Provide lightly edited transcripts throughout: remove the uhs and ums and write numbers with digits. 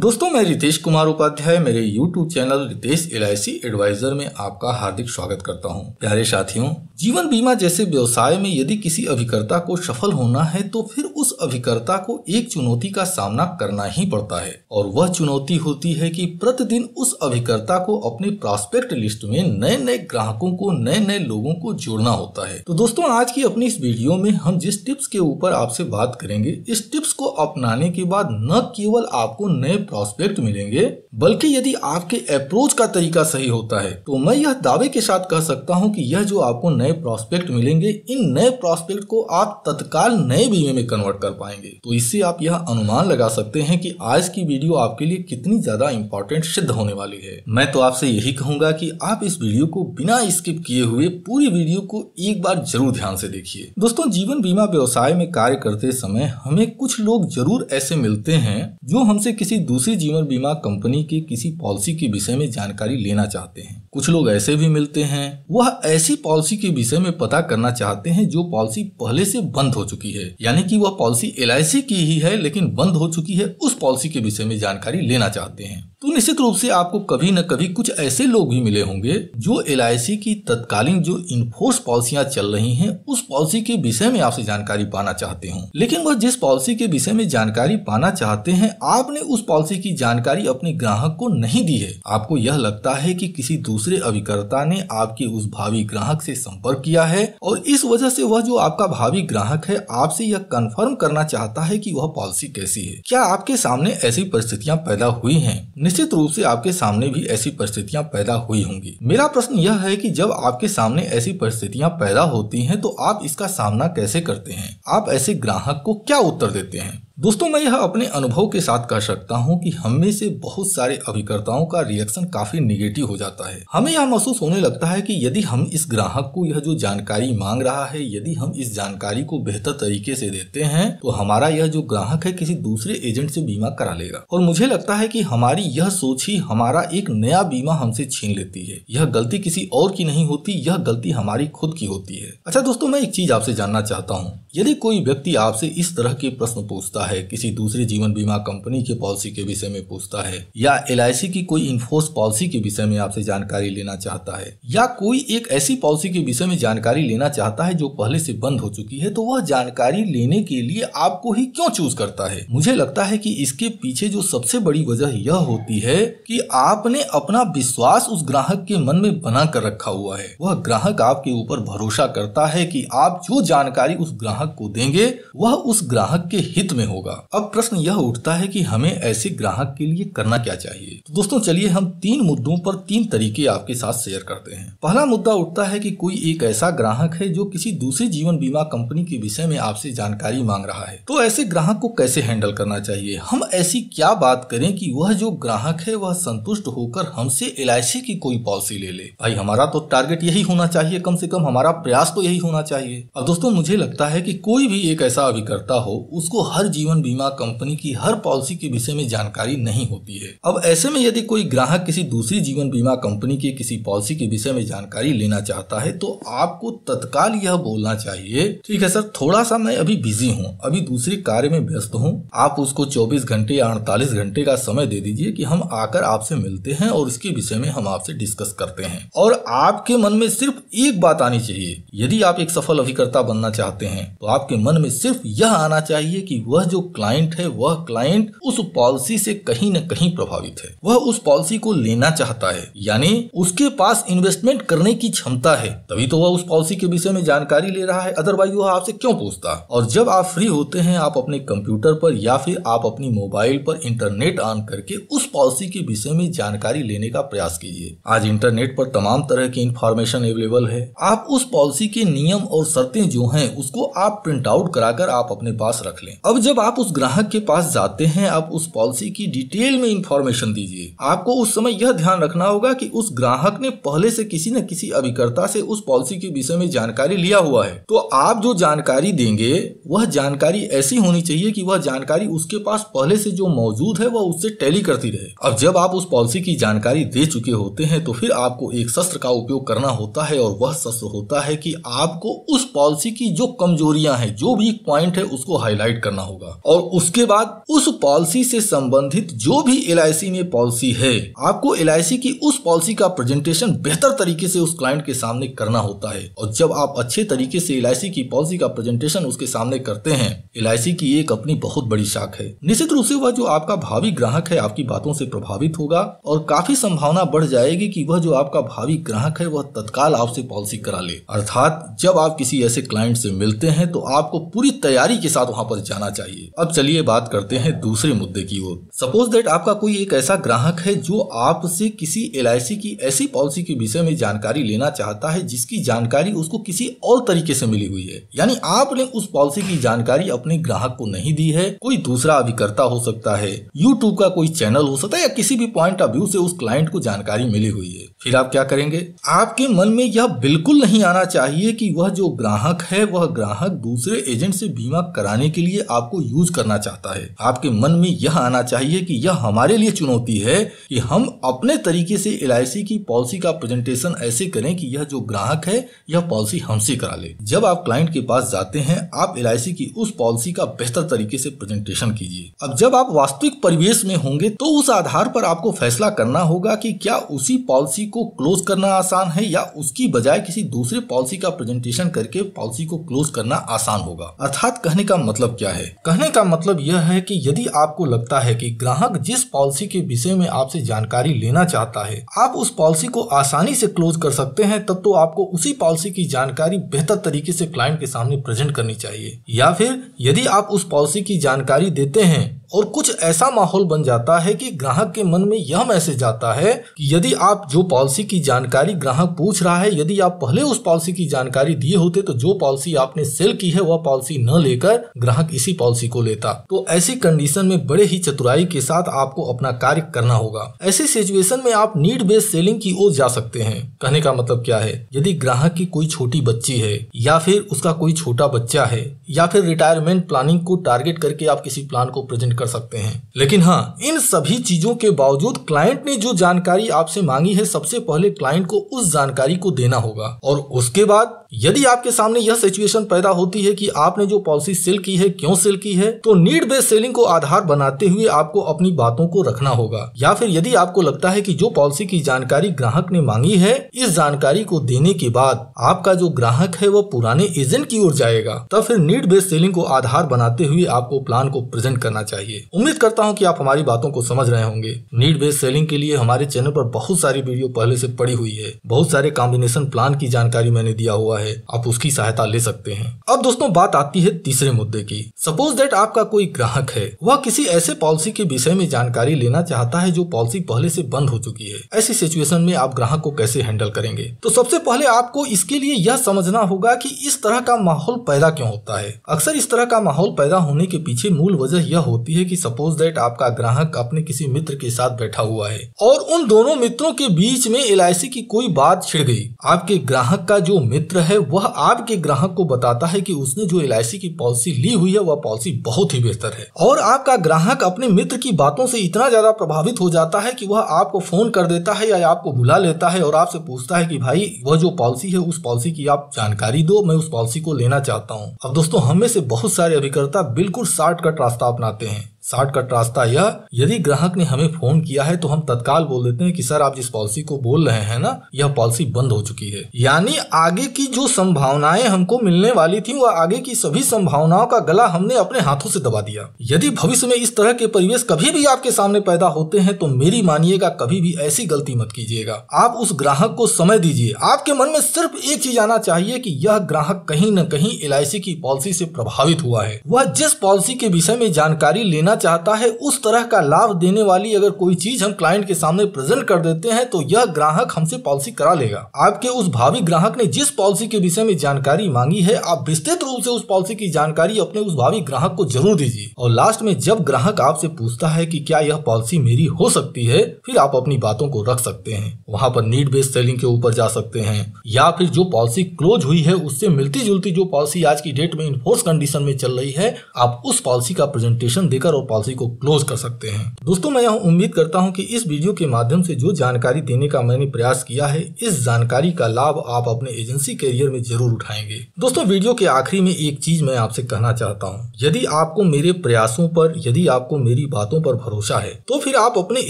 दोस्तों, मैं रितेश कुमार उपाध्याय मेरे YouTube channel Ritesh LIC advisor में आपका हार्दिक स्वागत करता हूं। प्यारे साथियों, जीवन बीमा जैसे व्यवसाय में यदि किसी अभिकर्ता को सफल होना है तो फिर उस अभिकर्ता को एक चुनौती का सामना करना ही पड़ता है और वह चुनौती होती है कि प्रतिदिन उस अभिकर्ता को अपने प्रॉस्पेक्ट लिस्ट में नए नए ग्राहकों को, नए नए लोगों को जोड़ना होता है। तो दोस्तों, आज की अपनी इस वीडियो में हम जिस टिप्स के ऊपर आपसे बात करेंगे, इस टिप्स को अपनाने के बाद न केवल आपको नए प्रॉस्पेक्ट मिलेंगे, बल्कि यदि आपके अप्रोच का तरीका सही होता है तो मैं यह दावे के साथ कह सकता हूं कि यह जो आपको नए प्रॉस्पेक्ट मिलेंगे, इन नए प्रॉस्पेक्ट को आप तत्काल नए बीमे में कन्वर्ट कर पाएंगे। तो इससे आप यह अनुमान लगा सकते हैं कि आज की वीडियो आपके लिए कितनी ज्यादा इंपॉर्टेंट सिद्ध होने वाली है। मैं तो आपसे यही कहूंगा कि आप इस वीडियो को बिना स्किप किए हुए पूरी वीडियो को एक बार जरूर ध्यान से देखिए। दोस्तों, जीवन बीमा व्यवसाय में कार्य करते समय हमें कुछ लोग जरूर ऐसे मिलते हैं जो हमसे किसी दूसरी जीवन बीमा कंपनी के किसी पॉलिसी के विषय में जानकारी लेना चाहते हैं। कुछ लोग ऐसे भी मिलते हैं, वह ऐसी पॉलिसी के विषय में पता करना चाहते हैं जो पॉलिसी पहले से बंद हो चुकी है, यानी कि वह पॉलिसी LIC की ही है लेकिन बंद हो चुकी है, उस पॉलिसी के विषय में जानकारी लेना चाहते हैं। तो निश्चित रूप से आपको कभी न कभी कुछ ऐसे लोग भी मिले होंगे जो LIC की तत्कालीन जो इनफोर्स पॉलिसियां चल रही हैं, उस पॉलिसी के विषय में आपसे जानकारी पाना चाहते हो, लेकिन वह जिस पॉलिसी के विषय में जानकारी पाना चाहते हैं, आपने उस पॉलिसी की जानकारी अपने ग्राहक को नहीं दी है। आपको यह लगता है कि किसी दूसरे अभिकर्ता ने आपके उस भावी ग्राहक से संपर्क किया है और इस वजह से वह जो आपका भावी ग्राहक है आपसे यह कंफर्म करना चाहता है कि वह पॉलिसी कैसी है। क्या आपके सामने ऐसी परिस्थितियां पैदा हुई हैं? निश्चित रूप से आपके सामने भी ऐसी परिस्थितियां पैदा हुई होंगी। मेरा प्रश्न यह है कि जब आपके सामने ऐसी परिस्थितियां पैदा होती हैं तो आप इसका सामना कैसे करते हैं? आप ऐसे ग्राहक को क्या उत्तर देते हैं? दोस्तों, मैं यह अपने अनुभव के साथ कह सकता हूं कि हम में से बहुत सारे अभिकर्ताओं का रिएक्शन काफी निगेटिव हो जाता है। हमें यह महसूस होने लगता है कि यदि हम इस ग्राहक को यह जो जानकारी मांग रहा है, यदि हम इस जानकारी को बेहतर तरीके से देते हैं तो हमारा यह जो ग्राहक है किसी दूसरे एजेंट से बीमा करा लेगा। और मुझे लगता है कि हमारी यह सोच ही हमारा एक नया बीमा हमसे छीन लेती है। यह गलती किसी और की नहीं होती, यह गलती हमारी खुद की होती है। अच्छा दोस्तों, मैं एक चीज आपसे जानना चाहता हूँ, यदि कोई व्यक्ति आपसे इस तरह के प्रश्न पूछता है, किसी दूसरी जीवन बीमा कंपनी के पॉलिसी के विषय में पूछता है, या LIC की कोई इनफोर्स पॉलिसी के विषय में आपसे जानकारी लेना चाहता है, या कोई एक ऐसी पॉलिसी के विषय में जानकारी लेना चाहता है जो पहले से बंद हो चुकी है, तो वह जानकारी लेने के लिए आपको ही क्यों चूज करता है? मुझे लगता है कि इसके पीछे जो सबसे बड़ी वजह यह होती है कि आपने अपना विश्वास उस ग्राहक के मन में बना कर रखा हुआ है। वह ग्राहक आपके ऊपर भरोसा करता है कि आप जो जानकारी उस ग्राहक को देंगे वह उस ग्राहक के हित में होगा। अब प्रश्न यह उठता है कि हमें ऐसे ग्राहक के लिए करना क्या चाहिए। तो दोस्तों, चलिए हम 3 मुद्दों पर 3 तरीके आपके साथ शेयर करते हैं। पहला मुद्दा उठता है कि कोई एक ऐसा ग्राहक है जो किसी दूसरी जीवन बीमा कंपनी के विषय में आपसे जानकारी मांग रहा है, तो ऐसे ग्राहक को कैसे हैंडल करना चाहिए? हम ऐसी क्या बात करें कि वह जो ग्राहक है वह संतुष्ट होकर हमसे LIC की कोई पॉलिसी ले ले? भाई, हमारा तो टारगेट यही होना चाहिए, कम से कम हमारा प्रयास तो यही होना चाहिए। अब दोस्तों, मुझे लगता है कि कोई भी एक ऐसा अभिकर्ता हो, उसको हर जीवन बीमा कंपनी की हर पॉलिसी के विषय में जानकारी नहीं होती है। अब ऐसे में यदि कोई ग्राहक किसी दूसरी जीवन बीमा कंपनी के किसी पॉलिसी के विषय में जानकारी लेना चाहता है तो आपको तत्काल यह बोलना चाहिए, ठीक है सर, थोड़ा सा मैं अभी बिजी हूँ, अभी दूसरे कार्य में व्यस्त हूँ, आप उसको 24 घंटे या 48 घंटे का समय दे दीजिए कि हम आकर आपसे मिलते हैं और इसके विषय में हम आपसे डिस्कस करते हैं। और आपके मन में सिर्फ एक बात आनी चाहिए, यदि आप एक सफल अभिकर्ता बनना चाहते हैं तो आपके मन में सिर्फ यह आना चाहिए कि वह जो क्लाइंट है, वह क्लाइंट उस पॉलिसी से कहीं न कहीं प्रभावित है, वह उस पॉलिसी को लेना चाहता है, यानी उसके पास इन्वेस्टमेंट करने की क्षमता है, तभी तो वह उस पॉलिसी के विषय में जानकारी ले रहा है, अदरवाइज वह आपसे क्यों पूछता? और जब आप फ्री होते हैं, आप अपने कंप्यूटर पर या फिर आप अपनी मोबाइल पर इंटरनेट ऑन करके उस पॉलिसी के विषय में जानकारी लेने का प्रयास कीजिए। आज इंटरनेट पर तमाम तरह की इंफॉर्मेशन अवेलेबल है। आप उस पॉलिसी के नियम और शर्तें जो हैं उसको आप प्रिंट आउट कराकर आप अपने पास रख लें। अब जब आप उस ग्राहक के पास जाते हैं, आप उस पॉलिसी की डिटेल में इंफॉर्मेशन दीजिए। आपको उस समय यह ध्यान रखना होगा कि उस ग्राहक ने पहले से किसी न किसी अभिकर्ता से उस पॉलिसी के विषय में जानकारी लिया हुआ है, तो आप जो जानकारी देंगे वह जानकारी ऐसी होनी चाहिए कि वह जानकारी उसके पास पहले से जो मौजूद है वह उससे टैली करती रहे। अब जब आप उस पॉलिसी की जानकारी दे चुके होते हैं तो फिर आपको एक शस्त्र का उपयोग करना होता है और वह शस्त्र होता है कि आपको उस पॉलिसी की जो कमजोरियां हैं, जो भी पॉइंट है उसको हाईलाइट करना होगा। और उसके बाद उस पॉलिसी से संबंधित जो भी LIC में पॉलिसी है, आपको LIC की उस पॉलिसी का प्रेजेंटेशन बेहतर तरीके से उस क्लाइंट के सामने करना होता है। और जब आप अच्छे तरीके से LIC की पॉलिसी का प्रेजेंटेशन उसके सामने करते हैं, LIC की एक अपनी बहुत बड़ी शाख है। निश्चित रूप से वह जो आपका भावी ग्राहक है आपकी बातों से प्रभावित होगा और काफी संभावना बढ़ जाएगी कि वह जो आपका भावी ग्राहक है वह तत्काल आपसे पॉलिसी करा ले। अर्थात जब आप किसी ऐसे क्लाइंट से मिलते हैं तो आपको पूरी तैयारी के साथ वहां पर जाना चाहिए। अब चलिए बात करते हैं दूसरे मुद्दे की ओर। सपोज दैट आपका कोई एक ऐसा ग्राहक है जो आपसे किसी LIC की ऐसी पॉलिसी के विषय में जानकारी लेना चाहता है जिसकी जानकारी उसको किसी और तरीके से मिली हुई है। यानी आपने उस पॉलिसी की जानकारी अपने ग्राहक को नहीं दी है, कोई दूसरा अभिकर्ता हो सकता है, YouTube का कोई चैनल हो सकता है, या किसी भी पॉइंट ऑफ व्यू से उस क्लाइंट को जानकारी मिली हुई है। फिर आप क्या करेंगे? आपके मन में यह बिल्कुल नहीं आना चाहिए कि वह जो ग्राहक है वह ग्राहक दूसरे एजेंट से बीमा कराने के लिए आपको यूज करना चाहता है। आपके मन में यह आना चाहिए कि यह हमारे लिए चुनौती है कि हम अपने तरीके से LIC की पॉलिसी का प्रेजेंटेशन ऐसे करें कि यह जो ग्राहक है यह पॉलिसी हमसे करा ले। जब आप क्लाइंट के पास जाते हैं आप LIC की उस पॉलिसी का बेहतर तरीके से प्रेजेंटेशन कीजिए। अब जब आप वास्तविक परिवेश में होंगे तो उस आधार पर आपको फैसला करना होगा कि क्या उसी पॉलिसी को क्लोज करना आसान है या उसकी बजाय किसी दूसरे पॉलिसी का प्रेजेंटेशन करके पॉलिसी को क्लोज करना आसान होगा। अर्थात कहने का मतलब क्या है? कहने का मतलब यह है कि यदि आपको लगता है कि ग्राहक जिस पॉलिसी के विषय में आपसे जानकारी लेना चाहता है आप उस पॉलिसी को आसानी से क्लोज कर सकते हैं, तब तो आपको उसी पॉलिसी की जानकारी बेहतर तरीके से क्लाइंट के सामने प्रेजेंट करनी चाहिए। या फिर यदि आप उस पॉलिसी की जानकारी देते हैं और कुछ ऐसा माहौल बन जाता है कि ग्राहक के मन में यह मैसेज आता है कि यदि आप जो पॉलिसी की जानकारी ग्राहक पूछ रहा है, यदि आप पहले उस पॉलिसी की जानकारी दिए होते तो जो पॉलिसी आपने सेल की है वह पॉलिसी न लेकर ग्राहक इसी पॉलिसी को लेता। तो ऐसी कंडीशन में बड़े ही चतुराई के साथ आपको अपना कार्य करना होगा। ऐसी सिचुएशन में आप नीड बेस्ड सेलिंग की ओर जा सकते हैं। कहने का मतलब क्या है? यदि ग्राहक की कोई छोटी बच्ची है या फिर उसका कोई छोटा बच्चा है या फिर रिटायरमेंट प्लानिंग को टारगेट करके आप किसी प्लान को प्रेजेंट कर सकते हैं। लेकिन हाँ, इन सभी चीजों के बावजूद क्लाइंट ने जो जानकारी आपसे मांगी है सबसे पहले क्लाइंट को उस जानकारी को देना होगा। और उसके बाद यदि आपके सामने यह सिचुएशन पैदा होती है कि आपने जो पॉलिसी सेल की है क्यों सेल की है, तो नीड बेस्ड सेलिंग को आधार बनाते हुए आपको अपनी बातों को रखना होगा। या फिर यदि आपको लगता है कि जो पॉलिसी की जानकारी ग्राहक ने मांगी है इस जानकारी को देने के बाद आपका जो ग्राहक है वह पुराने एजेंट की ओर जाएगा, तब फिर नीड बेस्ड सेलिंग को आधार बनाते हुए आपको प्लान को प्रेजेंट करना चाहिए। उम्मीद करता हूं कि आप हमारी बातों को समझ रहे होंगे। नीड बेस्ड सेलिंग के लिए हमारे चैनल पर बहुत सारी वीडियो पहले से पड़ी हुई है, बहुत सारे कॉम्बिनेशन प्लान की जानकारी मैंने दिया हुआ है, आप उसकी सहायता ले सकते हैं। अब दोस्तों बात आती है तीसरे मुद्दे की। सपोज दैट आपका कोई ग्राहक है, वह किसी ऐसे पॉलिसी के विषय में जानकारी लेना चाहता है जो पॉलिसी पहले से बंद हो चुकी है। ऐसी सिचुएशन में आप ग्राहक को कैसे हैंडल करेंगे? तो सबसे पहले आपको इसके लिए यह समझना होगा कि इस तरह का माहौल पैदा क्यों होता है। अक्सर इस तरह का माहौल पैदा होने के पीछे मूल वजह यह होती है कि सपोज दैट आपका ग्राहक अपने किसी मित्र के साथ बैठा हुआ है और उन दोनों मित्रों के बीच में LIC की कोई बात छिड़ गई। आपके ग्राहक का जो मित्र है वह आपके ग्राहक को बताता है कि उसने जो LIC की पॉलिसी ली हुई है वह पॉलिसी बहुत ही बेहतर है, और आपका ग्राहक अपने मित्र की बातों से इतना ज्यादा प्रभावित हो जाता है कि वह आपको फोन कर देता है या आपको बुला लेता है और आपसे पूछता है कि भाई वह जो पॉलिसी है उस पॉलिसी की आप जानकारी दो, मैं उस पॉलिसी को लेना चाहता हूँ। अब दोस्तों हम में से बहुत सारे अभिकर्ता बिल्कुल शॉर्टकट रास्ता अपनाते हैं। शॉर्टकट रास्ता यह, यदि ग्राहक ने हमें फोन किया है तो हम तत्काल बोल देते हैं कि सर आप जिस पॉलिसी को बोल रहे हैं ना यह पॉलिसी बंद हो चुकी है। यानी आगे की जो संभावनाएं हमको मिलने वाली थी वह आगे की सभी संभावनाओं का गला हमने अपने हाथों से दबा दिया। यदि भविष्य में इस तरह के परिवेश कभी भी आपके सामने पैदा होते हैं तो मेरी मानिएगा कभी भी ऐसी गलती मत कीजिएगा। आप उस ग्राहक को समय दीजिए। आपके मन में सिर्फ एक चीज आना चाहिए कि यह ग्राहक कहीं न कहीं LIC की पॉलिसी से प्रभावित हुआ है। वह जिस पॉलिसी के विषय में जानकारी लेना चाहता है उस तरह का लाभ देने वाली अगर कोई चीज हम क्लाइंट के सामने प्रेजेंट कर देते हैं तो यह ग्राहक हमसे पॉलिसी करा लेगा। आपके उस भावी ग्राहक ने जिस पॉलिसी के विषय में जानकारी मांगी है आप विस्तृत रूप से उस पॉलिसी की जानकारी अपने उस भावी ग्राहक को जरूर दीजिए। और लास्ट में जब ग्राहक आपसे पूछता है कि क्या यह पॉलिसी मेरी हो सकती है, फिर आप अपनी बातों को रख सकते हैं। वहां पर नीड बेस्ड सेलिंग के ऊपर जा सकते हैं या फिर जो पॉलिसी क्लोज हुई है उससे मिलती जुलती जो पॉलिसी आज की डेट में इनफोर्स कंडीशन में चल रही है आप उस पॉलिसी का प्रेजेंटेशन देकर और पॉलिसी को क्लोज कर सकते हैं। दोस्तों, मैं यह उम्मीद करता हूं कि इस वीडियो के माध्यम से जो जानकारी देने का मैंने प्रयास किया है, इस जानकारी का लाभ आप अपने एजेंसी करियर में जरूर उठाएंगे। दोस्तों, वीडियो के आखिरी में एक चीज मैं आपसे कहना चाहता हूँ। यदि आपको मेरे प्रयासों पर, यदि आपको मेरी बातों पर भरोसा है, तो फिर आप अपने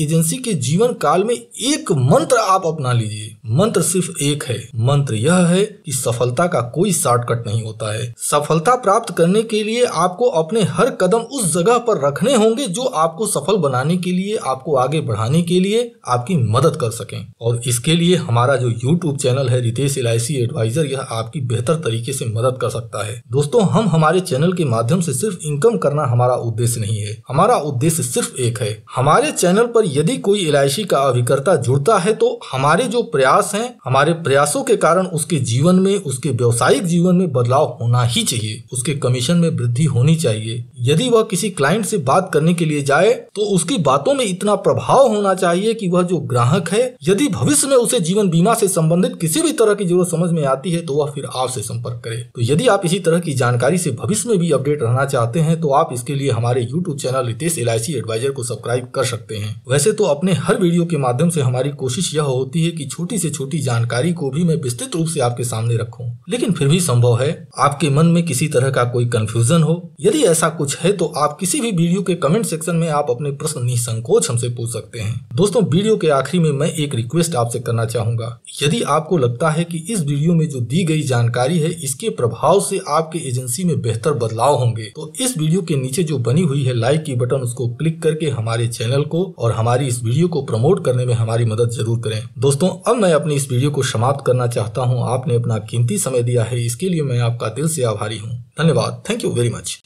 एजेंसी के जीवन काल में एक मंत्र आप अपना लीजिए। मंत्र सिर्फ एक है। मंत्र यह है कि सफलता का कोई शॉर्टकट नहीं होता है। सफलता प्राप्त करने के लिए आपको अपने हर कदम उस जगह पर रखने होंगे जो आपको सफल बनाने के लिए, आपको आगे बढ़ाने के लिए आपकी मदद कर सकें। और इसके लिए हमारा जो YouTube चैनल है रितेश LIC एडवाइजर, यह आपकी बेहतर तरीके से मदद कर सकता है। दोस्तों, हम हमारे चैनल के माध्यम से सिर्फ इनकम करना हमारा उद्देश्य नहीं है। हमारा उद्देश्य सिर्फ एक है। हमारे चैनल पर यदि कोई LIC का अभिकर्ता जुड़ता है तो हमारे जो प्रयास हैं, हमारे प्रयासों के कारण उसके जीवन में, उसके व्यवसायिक जीवन में बदलाव होना ही चाहिए। उसके कमीशन में वृद्धि होनी चाहिए। यदि वह किसी क्लाइंट से बात करने के लिए जाए तो उसकी बातों में इतना प्रभाव होना चाहिए कि वह जो ग्राहक है, यदि भविष्य में उसे जीवन बीमा से संबंधित किसी भी तरह की जरूरत समझ में आती है तो वह फिर आपसे संपर्क करे। तो यदि आप इसी तरह की जानकारी से भविष्य में भी अपडेट रहना चाहते हैं तो आप इसके लिए हमारे YouTube channel Ritesh LIC advisor को सब्सक्राइब कर सकते हैं। वैसे तो अपने हर वीडियो के माध्यम से हमारी कोशिश यह होती है कि छोटी से छोटी जानकारी को भी मैं विस्तृत रूप से आपके सामने रखूं, लेकिन फिर भी संभव है आपके मन में किसी तरह का कोई कंफ्यूजन हो। यदि ऐसा कुछ है तो आप किसी भी वीडियो के कमेंट सेक्शन में आप अपने प्रश्न निसंकोच हमसे पूछ सकते हैं। दोस्तों, वीडियो के आखिरी में मैं एक रिक्वेस्ट आपसे करना चाहूंगा। यदि आपको लगता है कि इस वीडियो में जो दी गई जानकारी है, इसके प्रभाव से आपके एजेंसी में बेहतर बदलाव होंगे, तो इस वीडियो के नीचे जो बनी हुई है लाइक की बटन, उसको क्लिक करके हमारे चैनल को और हमारी इस वीडियो को प्रमोट करने में हमारी मदद जरूर करें। दोस्तों, अब मैं अपनी इस वीडियो को समाप्त करना चाहता हूं। आपने अपना कीमती समय दिया है, इसके लिए मैं आपका दिल से आभारी हूं। धन्यवाद। Thank you very much.